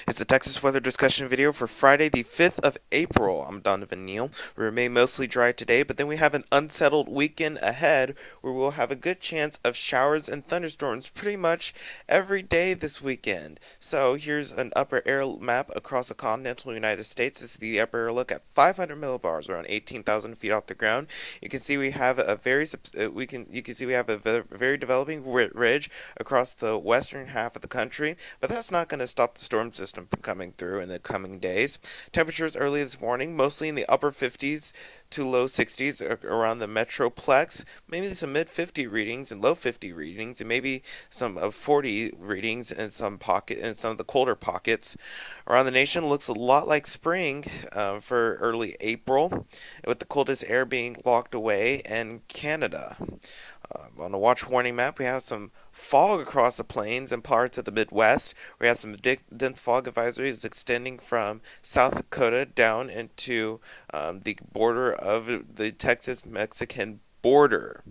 It's a Texas weather discussion video for Friday, the 5th of April. I'm Donovan Neal. We remain mostly dry today, but then we have an unsettled weekend ahead where we'll have a good chance of showers and thunderstorms pretty much every day this weekend. So here's an upper air map across the continental United States. This is the upper air look at 500 millibars, around 18,000 feet off the ground. You can see we have a very developing ridge across the western half of the country, but that's not going to stop the storm system from coming through in the coming days. Temperatures early this morning, mostly in the upper 50s to low 60s around the metroplex, maybe some mid 50 readings and low 50 readings, and maybe some of 40 readings in some of the colder pockets around the nation. Looks a lot like spring for early April, with the coldest air being locked away in Canada. On the watch warning map, we have some fog across the plains and parts of the Midwest. We have some dense fog advisories extending from South Dakota down into the border of the Texas-Mexican border.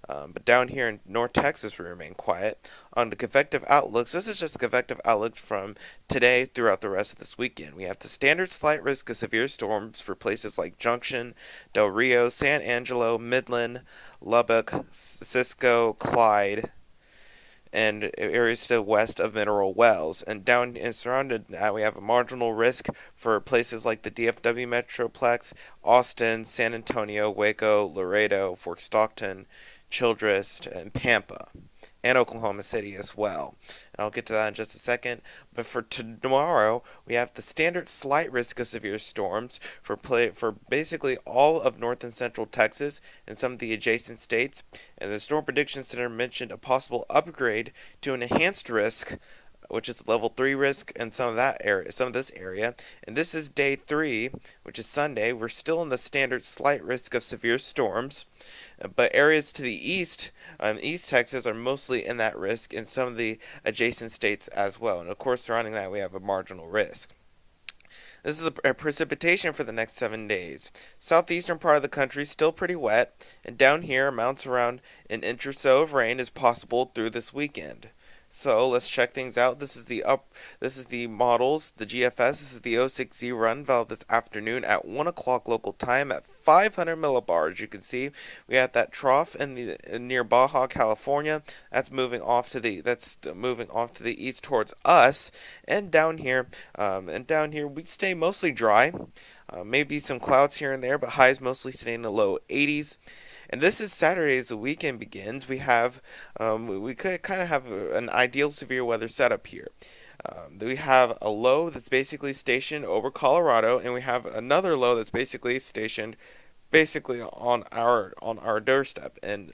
But down here in North Texas, we remain quiet. On the convective outlooks, this is just a convective outlook from today throughout the rest of this weekend. We have the standard slight risk of severe storms for places like Junction, Del Rio, San Angelo, Midland, Lubbock, Cisco, Clyde, and areas to the west of Mineral Wells. And down and surrounded that, we have a marginal risk for places like the DFW Metroplex, Austin, San Antonio, Waco, Laredo, Fort Stockton, Childress, and Pampa, and Oklahoma City as well. And I'll get to that in just a second. But for tomorrow, we have the standard slight risk of severe storms for basically all of north and central Texas and some of the adjacent states. And the Storm Prediction Center mentioned a possible upgrade to an enhanced risk, which is the level 3 risk in some of this area. And this is day 3, which is Sunday. We're still in the standard slight risk of severe storms, but areas to the east, East Texas, are mostly in that risk, in some of the adjacent states as well. And of course, surrounding that, we have a marginal risk. This is a precipitation for the next 7 days. Southeastern part of the country still pretty wet, and down here amounts around an inch or so of rain is possible through this weekend. So let's check things out. This is the models, the GFS. This is the 06Z run valve this afternoon at 1 o'clock local time at 500 millibars. You can see we have that trough near Baja, California. That's moving off to the east towards us, and down here we stay mostly dry. Maybe some clouds here and there, but highs mostly staying in the low 80s. And this is Saturday as the weekend begins. We could kind of have an ideal severe weather setup here. We have a low that's basically stationed over Colorado, and we have another low that's basically stationed on our doorstep in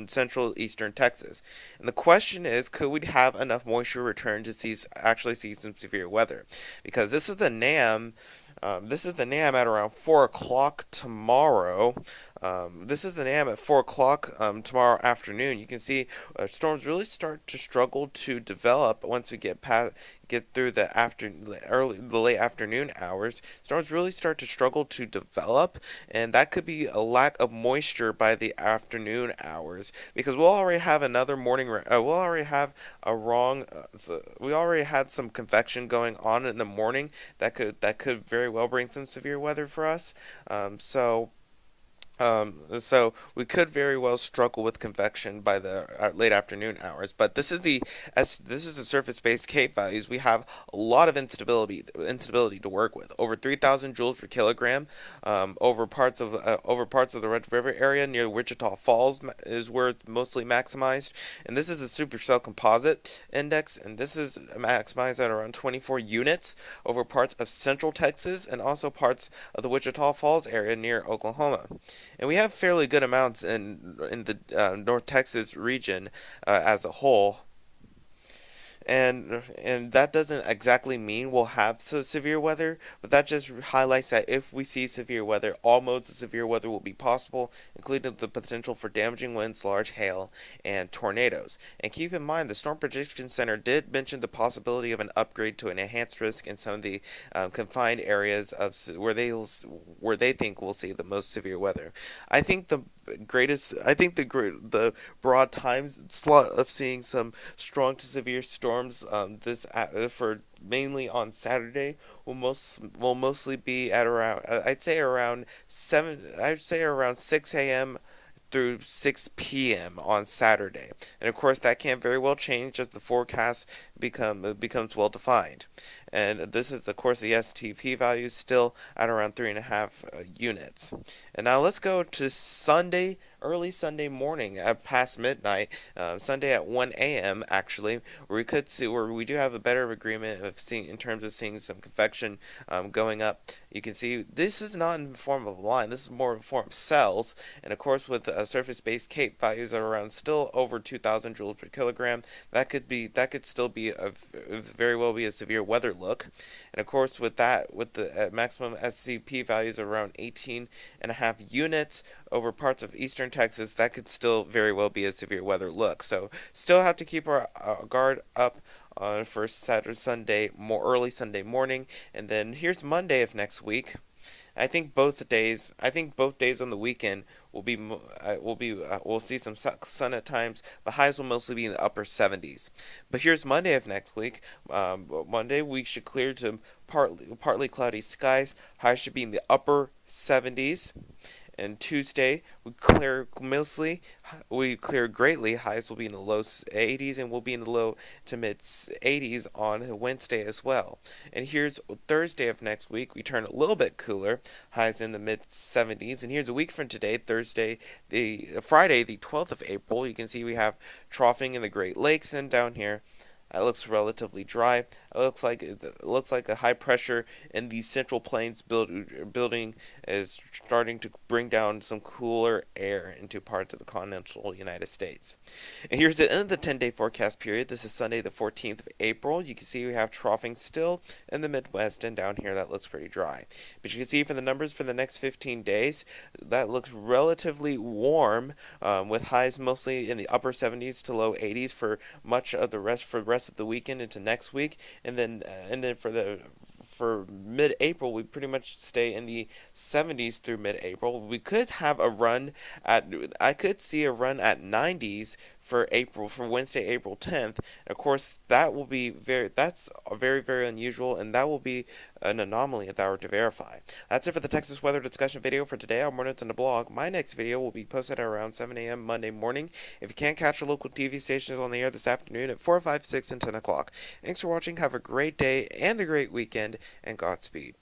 central eastern Texas. And the question is, could we have enough moisture return to actually see some severe weather? Because this is the NAM. This is the NAM at around 4 o'clock tomorrow. This is the NAM at 4 o'clock tomorrow afternoon. You can see storms really start to struggle to develop once we get through the late afternoon hours. Storms really start to struggle to develop, and that could be a lack of moisture by the afternoon hours, because we'll already have another morning. We'll already have we already had some convection going on in the morning that could very well bring some severe weather for us. So we could very well struggle with convection by the late afternoon hours. But this is the surface-based Cape values. We have a lot of instability to work with. Over 3,000 joules per kilogram over parts of the Red River area near Wichita Falls is where it's mostly maximized. And this is the supercell composite index, and this is maximized at around 24 units over parts of central Texas and also parts of the Wichita Falls area near Oklahoma. And we have fairly good amounts in the North Texas region as a whole. And that doesn't exactly mean we'll have severe weather, but that just highlights that if we see severe weather, all modes of severe weather will be possible, including the potential for damaging winds, large hail, and tornadoes. And keep in mind, the Storm Prediction Center did mention the possibility of an upgrade to an enhanced risk in some of the confined areas where they think we'll see the most severe weather. I think greatest. I think the broad time slot of seeing some strong to severe storms this for mainly on Saturday will mostly be at around I'd say around 6 a.m. through 6 p.m. on Saturday. And of course, that can very well change as the forecast becomes well defined. And this is, of course, the STP value still at around 3.5 units. And now let's go to Sunday, early Sunday morning at past midnight, Sunday at 1 a.m. actually, where we do have a better agreement of seeing in terms of seeing some convection going up. You can see this is not in the form of a line. This is more in the form of cells. And of course, with surface-based CAPE values are around still over 2,000 joules per kilogram, that could still be very well be a severe weather look. And of course, with the maximum SCP values around 18.5 units over parts of eastern Texas, that could still very well be a severe weather look. So still have to keep our guard up for early Sunday morning, and then here's Monday of next week. I think both days on the weekend we'll see some sun at times, but highs will mostly be in the upper 70s. But here's Monday of next week. Monday we should clear to partly cloudy skies. Highs should be in the upper 70s. And Tuesday, we clear greatly. Highs will be in the low 80s and will be in the low to mid 80s on Wednesday as well. And here's Thursday of next week. We turn a little bit cooler. Highs in the mid 70s. And here's a week from today, Friday, the 12th of April. You can see we have troughing in the Great Lakes, and down here it looks relatively dry. It looks like a high pressure in the Central Plains building is starting to bring down some cooler air into parts of the continental United States. And here's the end of the 10-day forecast period. This is Sunday the 14th of April. You can see we have troughing still in the Midwest, and down here that looks pretty dry. But you can see from the numbers for the next 15 days, that looks relatively warm, with highs mostly in the upper 70s to low 80s for much of the rest of the weekend into next week, and then for mid-April we pretty much stay in the 70s through mid-April. We could have I could see a run at 90s for Wednesday, April 10th. Of course, that's very, very unusual, and that will be an anomaly if that were to verify. That's it for the Texas weather discussion video for today on More Notes on the blog. My next video will be posted at around 7 a.m. Monday morning. If you can't catch your local TV stations on the air this afternoon at 4, 5, 6, and 10 o'clock. Thanks for watching. Have a great day and a great weekend, and Godspeed.